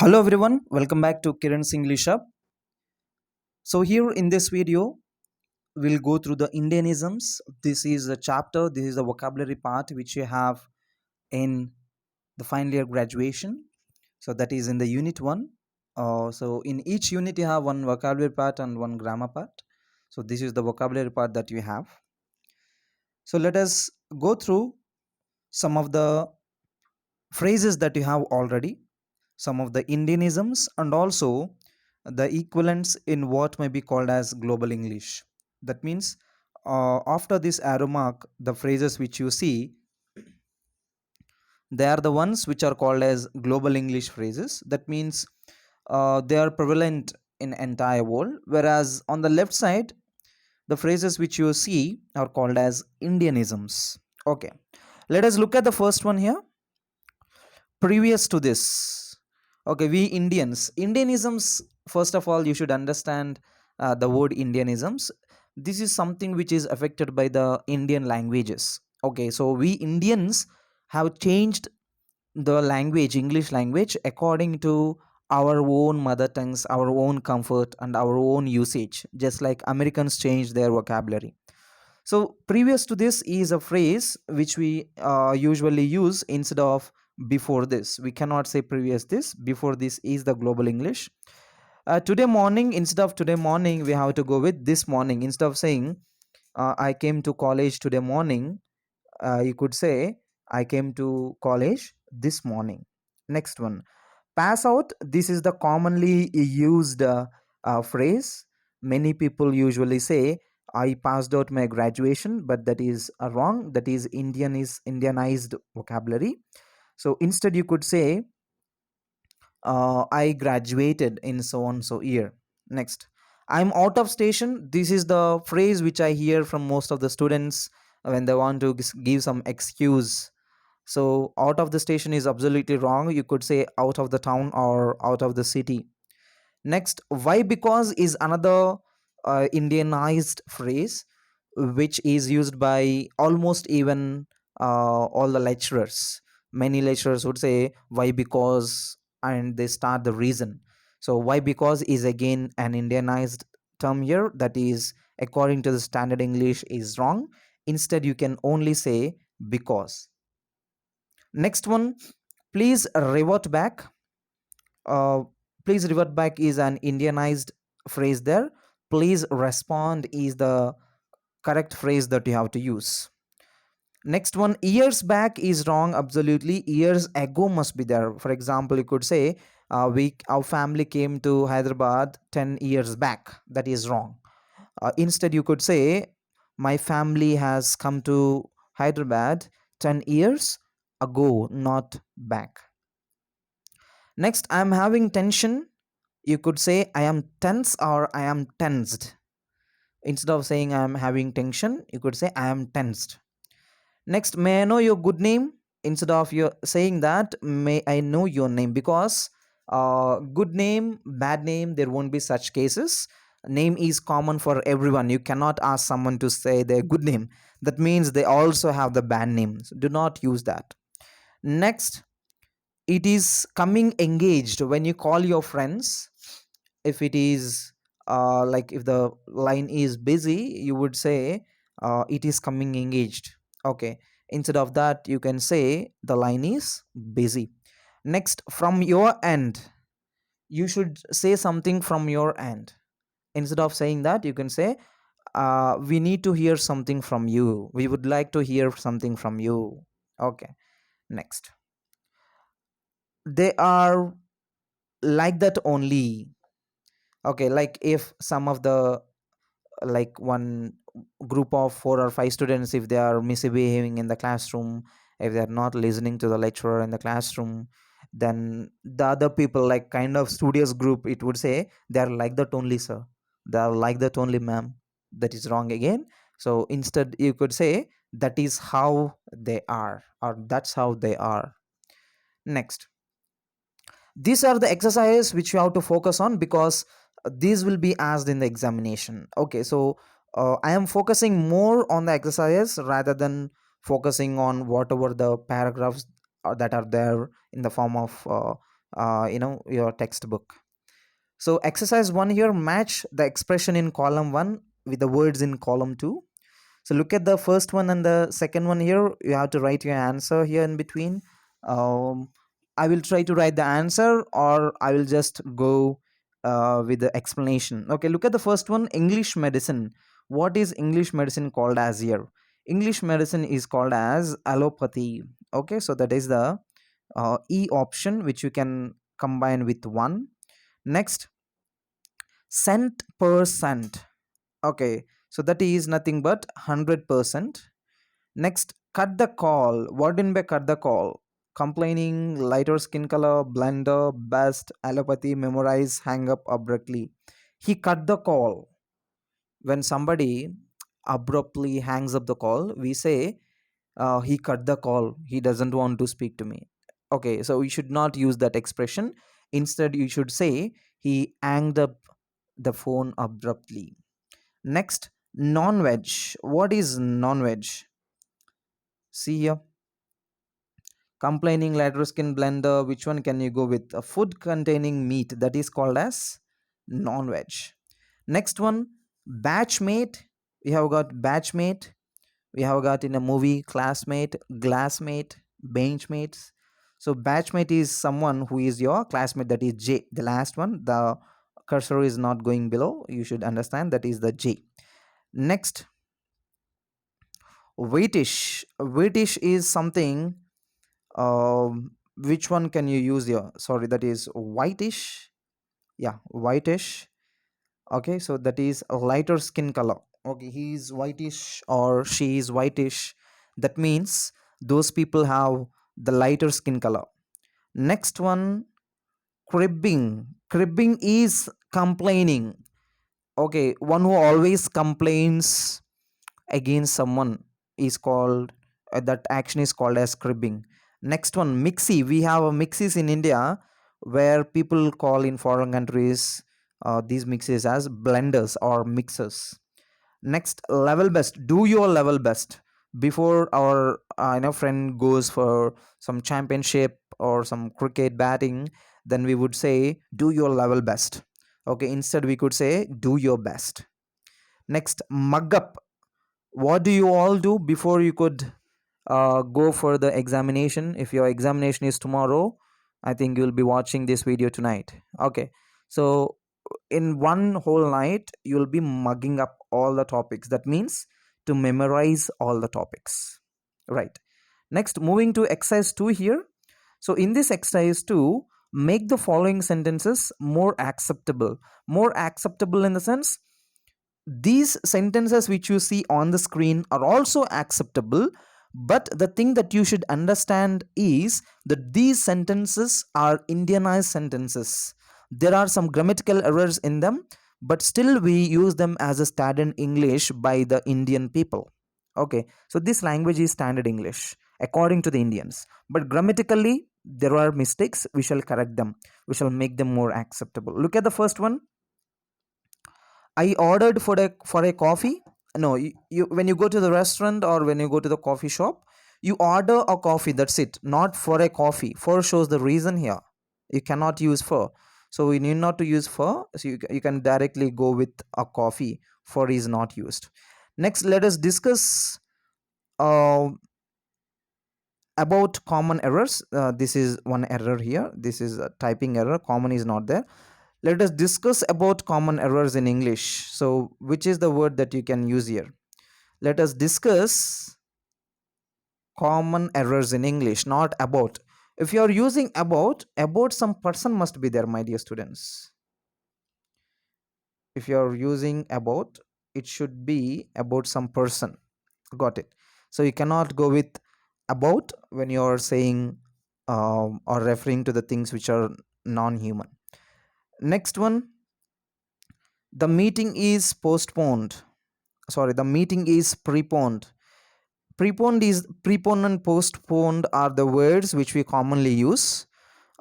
Hello everyone, welcome back to Kiran's English Hub. So here in this video, we'll go through the Indianisms. This is a chapter, this is the vocabulary part which you have in the final year graduation. So that is in the unit 1. So in each unit you have one vocabulary part and one grammar part. So this is the vocabulary part that you have. So let us go through some of the phrases that you have already, some of the Indianisms, and also the equivalents in what may be called as global English. That means after this arrow mark, the phrases which you see, they are the ones which are called as global English phrases. That means they are prevalent in entire world, whereas on the left side, the phrases which you see are called as Indianisms. Okay, let us look at the first one here. Previous to this, okay, we Indianisms, first of all you should understand the word Indianisms. This is something which is affected by the Indian languages. Okay, so we Indians have changed the language, English language, according to our own mother tongues, our own comfort and our own usage, just like Americans changed their vocabulary. So previous to this is a phrase which we usually use instead of before this. We cannot say previous this. Before this is the global English. Today morning, instead of today morning, we have to go with this morning. Instead of saying I came to college today morning, you could say I came to college this morning. Next one, pass out. This is the commonly used phrase. Many people usually say I passed out my graduation, but that is wrong. That is Indianized vocabulary. So instead you could say I graduated in so on so year. Next, I'm out of station. This is the phrase which I hear from most of the students when they want to give some excuse. So out of the station is absolutely wrong. You could say out of the town or out of the city. Next, why because is another Indianized phrase which is used by almost even all the lecturers. Many lecturers would say why because, and they start the reason. So why because is again an Indianized term here, that is according to the standard English is wrong. Instead you can only say because. Next one, please revert back. uh, please revert back is an Indianized phrase there. Please respond is the correct phrase that you have to use. Next one, years back is wrong. Absolutely, years ago must be there. For example, you could say our family came to Hyderabad 10 years back. That is wrong. Instead you could say my family has come to Hyderabad 10 years ago, not back. Next, I am having tension. You could say I am tense or I am tensed. Instead of saying I am having tension, you could say I am tensed. Next, may I know your good name? Instead of you saying that, may I know your name? Because good name, bad name, there won't be such cases. Name is common for everyone. You cannot ask someone to say their good name. That means they also have the bad names. Do not use that. Next, it is coming engaged. When you call your friends, if it is like if the line is busy, you would say it is coming engaged. Okay, instead of that you can say the line is busy. Next, from your end, you should say something from your end. Instead of saying that, you can say we need to hear something from you, we would like to hear something from you. Okay, next, they are like that only. Okay, like if some of the, like one group of 4 or 5 students, if they are misbehaving in the classroom, if they are not listening to the lecturer in the classroom, then the other people, like kind of studious group, it would say they are like that only, sir, they are like that only, ma'am. That is wrong again. So instead you could say that is how they are, or that's how they are. Next, these are the exercises which you have to focus on, because these will be asked in the examination. Okay, so I am focusing more on the exercises rather than focusing on whatever the paragraphs that are there in the form of your textbook. So exercise 1 here, match the expression in column 1 with the words in column 2. So look at the first one and the second one here. You have to write your answer here in between. Um, I will try to write the answer, or I will just go with the explanation. Okay, look at the first one, English medicine. What is English medicine called as here? English medicine is called as allopathy. Okay, so that is the E option, which you can combine with 1. Next, cent per cent. Okay, so that is nothing but 100%. Next, cut the call. What do you mean by cut the call? Complaining, lighter skin color, blender, best, allopathy, memorize, hang up abruptly. He cut the call. When somebody abruptly hangs up the call, we say, he cut the call. He doesn't want to speak to me. Okay, so we should not use that expression. Instead, you should say, he hanged up the phone abruptly. Next, non-veg. What is non-veg? See here, complaining, lighter skin, blender. Which one can you go with? A food containing meat, that is called as non-veg. Next one, batchmate. We have got batchmate. We have got in a movie classmate, glassmate, benchmates. So batchmate is someone who is your classmate, that is J. The last one, the cursor is not going below. You should understand that is the J. Next, weightish. Weightish is something, which one can you use here? Sorry, that is whitish. Yeah, whitish. Okay, so that is a lighter skin color. Okay, he is whitish or she is whitish. That means those people have the lighter skin color. Next one, cribbing. Cribbing is complaining. Okay, one who always complains against someone is called, that action is called as cribbing. Next one, mixie. We have a mixes in India, where people call in foreign countries these mixes as blenders or mixers. Next, level best. Do your level best. Before our friend goes for some championship or some cricket batting, then we would say, do your level best. Okay, instead we could say, do your best. Next, mug up. What do you all do before you could go for the examination? If your examination is tomorrow, I think you'll be watching this video tonight. Okay, so in one whole night you'll be mugging up all the topics. That means to memorize all the topics, right? Next, moving to exercise 2 here. So in this exercise 2, make the following sentences more acceptable. More acceptable in the sense, these sentences which you see on the screen are also acceptable, but the thing that you should understand is that these sentences are Indianized sentences. There are some grammatical errors in them, but still we use them as a standard English by the Indian people. Okay, so this language is standard English according to the Indians, but grammatically there are mistakes. We shall correct them, we shall make them more acceptable. Look at the first one. I ordered for a coffee. No, you when you go to the restaurant or when you go to the coffee shop, you order a coffee. That's it. Not for a coffee. For shows the reason here. You cannot use for. So we need not to use for. So you can directly go with a coffee. For is not used. Next, let us discuss uh, about common errors. This is one error here. This is a typing error. Common is not there. Let us discuss about common errors in English. So which is the word that you can use here? Let us discuss common errors in English, not about. If you are using about some person must be there, my dear students. If you are using about, it should be about some person. Got it? So you cannot go with about when you are saying or referring to the things which are non-human. Next one, the meeting is postponed. Sorry, the meeting is preponed. Preponed and postponed are the words which we commonly use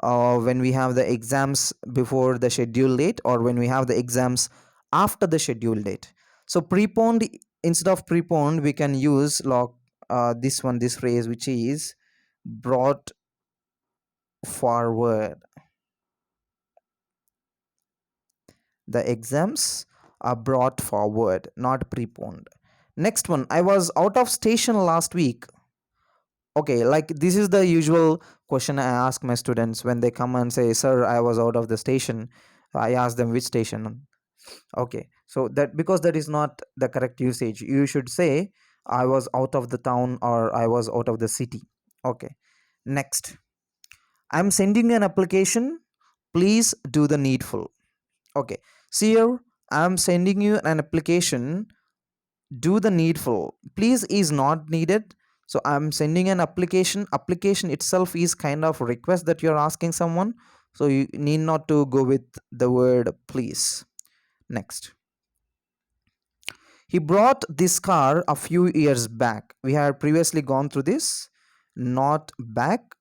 when we have the exams before the schedule date, or when we have the exams after the schedule date. So preponed, instead of preponed we can use this phrase, which is brought forward. The exams are brought forward, not preponed. Next one, I was out of station last week. Okay, like this is the usual question I ask my students when they come and say, "Sir, I was out of the station." I ask them which station. Okay, so that because that is not the correct usage. You should say, "I was out of the town" or "I was out of the city." Okay, next, I'm sending an application. Please do the needful. Okay, see here, I'm sending you an application. Do the needful. Please is not needed. So I'm sending an application. Application itself is kind of request that you're asking someone. So you need not to go with the word please. Next. He brought this car a few years back. We had previously gone through this. Not back.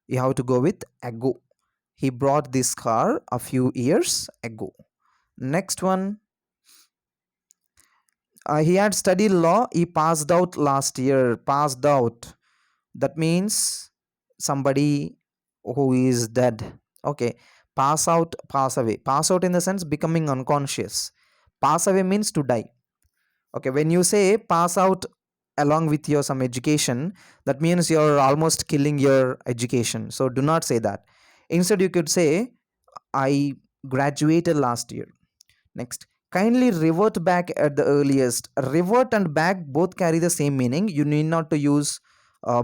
You have to go with ago. He brought this car a few years ago. Next one. He had studied law. He passed out last year. Passed out. That means somebody who is dead. Okay. Pass out, pass away. Pass out in the sense becoming unconscious. Pass away means to die. Okay. When you say pass out along with your some education, that means you're almost killing your education. So do not say that. Instead, you could say, I graduated last year. Next, kindly revert back at the earliest. Revert and back both carry the same meaning. You need not to use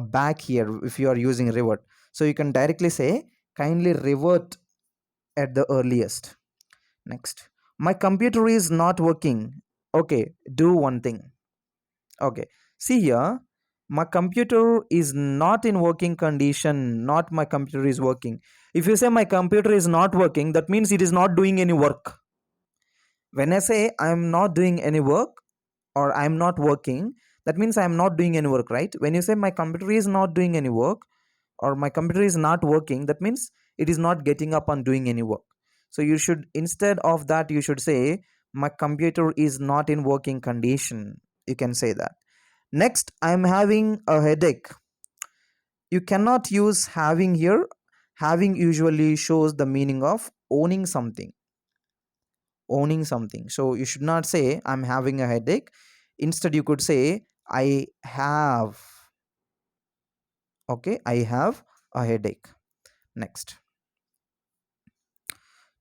back here if you are using revert. So you can directly say, kindly revert at the earliest. Next, my computer is not working. Okay, do one thing. Okay, see here, my computer is not in working condition. Not my computer is working. If you say my computer is not working, that means it is not doing any work. When I say I'm not doing any work or I'm not working, that means I'm not doing any work, right? When you say my computer is not doing any work or my computer is not working, that means it is not getting up and doing any work. So you should, instead of that, you should say my computer is not in working condition. You can say that. Next, I'm having a headache. You cannot use having here. Having usually shows the meaning of owning something. Owning something. So you should not say I'm having a headache. Instead, you could say I have. Okay, I have a headache. Next.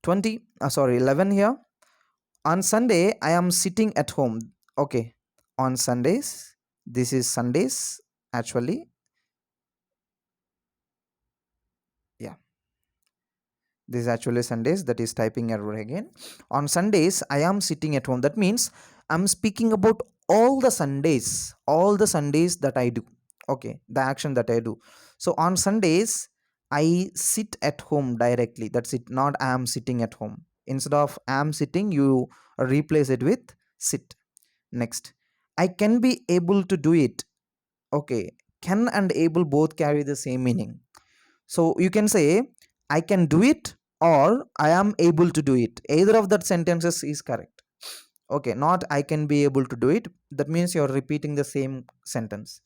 20, sorry, 11 here. On Sunday, I am sitting at home. Okay, on Sundays, this is Sundays actually. Yeah, this is actually Sundays. That is typing error again. On Sundays, I am sitting at home. That means I'm speaking about all the Sundays that I do. Okay, the action that I do. So on Sundays, I sit at home directly. That's it. Not I am sitting at home. Instead of I am sitting, you replace it with sit. Next, I can be able to do it. Okay, can and able both carry the same meaning. So you can say, I can do it or I am able to do it. Either of that sentences is correct. Okay, not I can be able to do it. That means you're repeating the same sentence.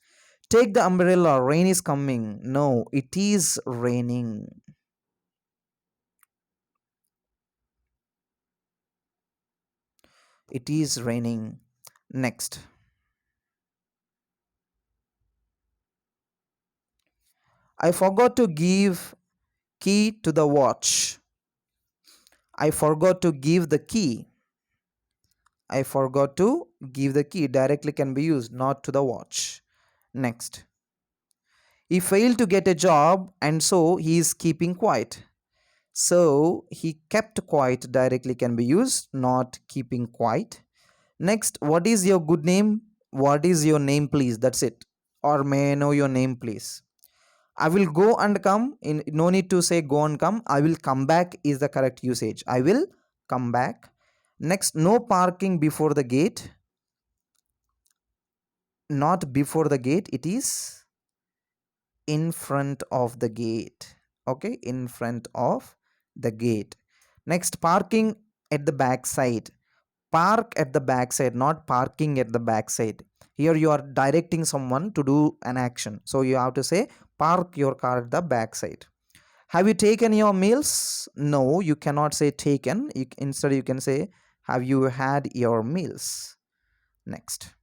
Take the umbrella, rain is coming. No, it is raining. It is raining. Next. I forgot to give key to the watch. I forgot to give the key. I forgot to give the key directly can be used, not to the watch. Next. He failed to get a job and so he is keeping quiet. So he kept quiet directly can be used, not keeping quiet. Next, what is your good name? What is your name, please? That's it. Or may I know your name, please? I will go and come. No need to say go and come. I will come back is the correct usage. I will come back. Next, no parking before the gate. Not before the gate, it is in front of the gate. Okay, in front of the gate. Next, parking at the back side. Park at the back side, not parking at the back side. Here you are directing someone to do an action, so you have to say park your car at the back side. Have you taken your meals? No, you cannot say taken. Instead, you can say, have you had your meals? Next.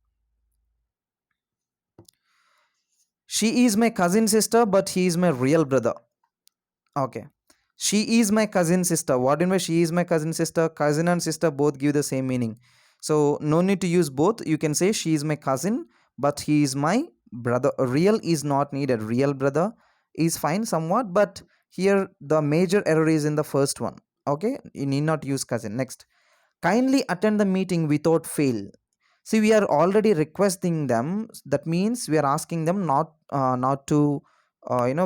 She is my cousin sister, but he is my real brother. Okay. She is my cousin sister. What do you mean by she is my cousin sister? Cousin and sister both give the same meaning. So no need to use both. You can say she is my cousin, but he is my brother. Real is not needed. Real brother is fine somewhat, but here the major error is in the first one. Okay. You need not use cousin. Next. Kindly attend the meeting without fail. See, we are already requesting them. That means we are asking them not to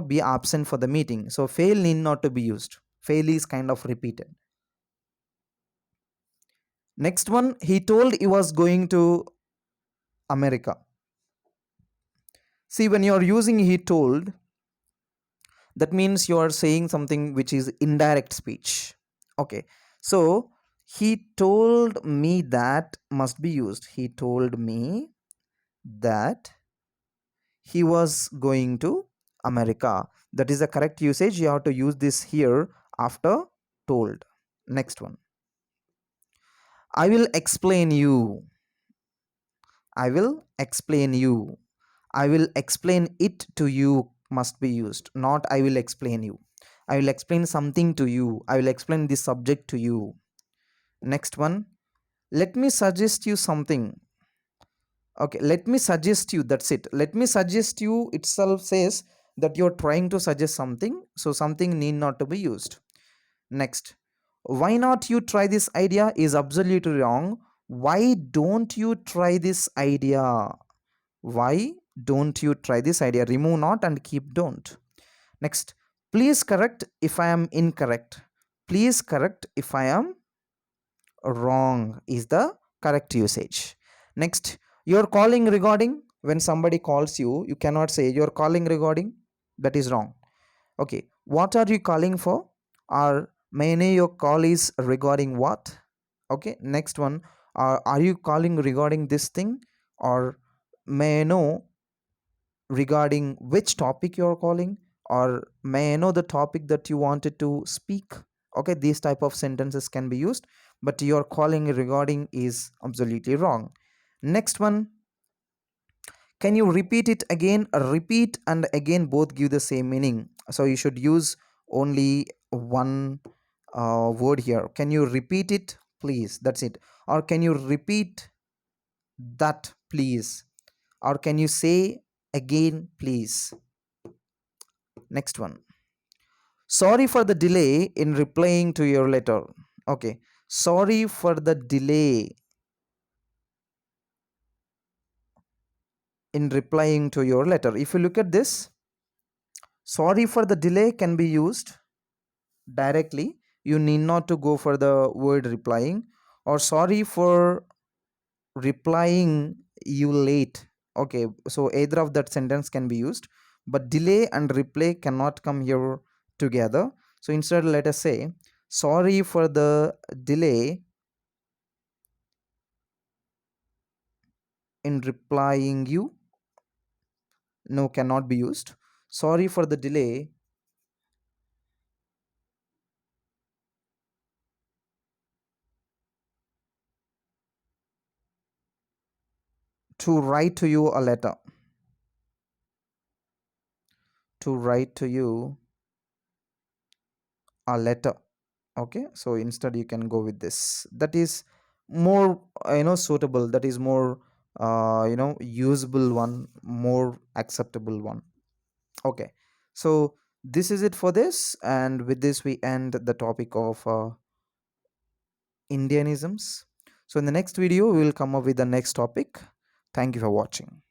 be absent for the meeting. So fail need not to be used. Fail is kind of repeated. Next one, he told he was going to America. See, when you are using he told, that means you are saying something which is indirect speech. Okay. So he told me that must be used. He told me that he was going to America. That is the correct usage. You have to use this here after told. Next one. I will explain you. I will explain you. I will explain it to you must be used. Not I will explain you. I will explain something to you. I will explain this subject to you. Next one. Let me suggest you something. Okay, let me suggest you. That's it. Let me suggest you itself says that you're trying to suggest something. So something need not to be used. Next, why not you try this idea is absolutely wrong. Why don't you try this idea? Why don't you try this idea? Remove not and keep don't. Next, please correct if I am incorrect. Please correct if I am wrong is the correct usage. Next, you're calling regarding. When somebody calls you, you cannot say you're calling regarding. That is wrong. Okay, what are you calling for? Or may I know your call is regarding what? Okay, next one, are you calling regarding this thing? Or may I know regarding which topic you're calling? Or may I know the topic that you wanted to speak? Okay, these type of sentences can be used, but your calling regarding is absolutely wrong. Next one, can you repeat it again? Repeat and again both give the same meaning, so you should use only one word here. Can you repeat it please? That's it. Or can you repeat that please? Or can you say again please? Next one, sorry for the delay in replying to your letter. Okay, sorry for the delay in replying to your letter. If you look at this, sorry for the delay can be used directly. You need not to go for the word replying. Or sorry for replying you late. Okay, so either of that sentence can be used, but delay and reply cannot come here together. So instead, let us say sorry for the delay in replying you. No, cannot be used. Sorry for the delay to write to you a letter. To write to you a letter. Okay, so instead you can go with this. That is more suitable. That is more usable one, more acceptable one. Okay, so this is it for this, and with this we end the topic of Indianisms. So in the next video we will come up with the next topic. Thank you for watching.